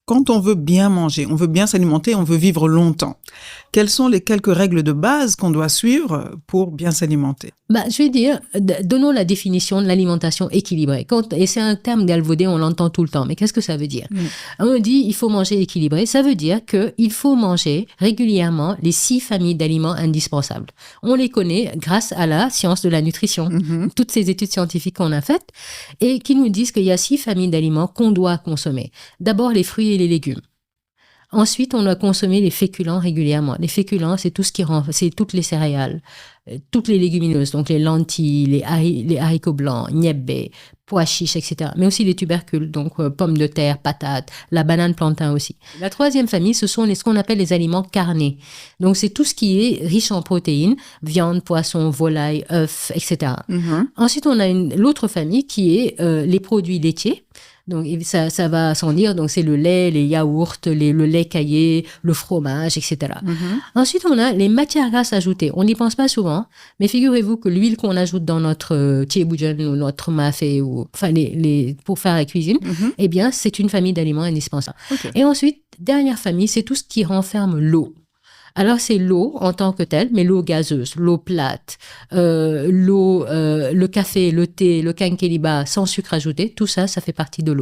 Quand on veut bien manger, on veut bien s'alimenter, on veut vivre longtemps. Quelles sont les quelques règles de base qu'on doit suivre pour bien s'alimenter? Je vais dire, donnons la définition de l'alimentation équilibrée. Et c'est un terme galvaudé, on l'entend tout le temps. Mais qu'est-ce que ça veut dire? On dit il faut manger équilibré. Ça veut dire qu'il faut manger régulièrement les 6 familles d'aliments indispensables. On les connaît grâce à la science de la nutrition. Toutes ces études scientifiques qu'on a faites et qui nous disent qu'il y a 6 familles d'aliments qu'on doit consommer. D'abord, les fruits et les légumes. Ensuite, on doit consommer les féculents régulièrement. Les féculents, c'est tout ce qui c'est toutes les céréales, toutes les légumineuses, donc les lentilles, les haricots blancs, niébé, pois chiches, etc. Mais aussi les tubercules, donc pommes de terre, patates, la banane plantain aussi. La troisième famille, ce sont ce qu'on appelle les aliments carnés. Donc, c'est tout ce qui est riche en protéines, viande, poisson, volaille, œufs, etc. Ensuite, on a l'autre famille qui est les produits laitiers. Donc, ça va sans dire. Donc, c'est le lait, les yaourts, le lait caillé, le fromage, etc. Ensuite, on a les matières grasses ajoutées. On n'y pense pas souvent, mais figurez-vous que l'huile qu'on ajoute dans notre thieboujon ou notre mafé, pour faire la cuisine, eh bien, c'est une famille d'aliments indispensables. Et ensuite, dernière famille, c'est tout ce qui renferme l'eau. Alors, c'est l'eau en tant que telle, mais l'eau gazeuse, l'eau plate, le café, le thé, le quinqueliba sans sucre ajouté, tout ça, ça fait partie de l'eau.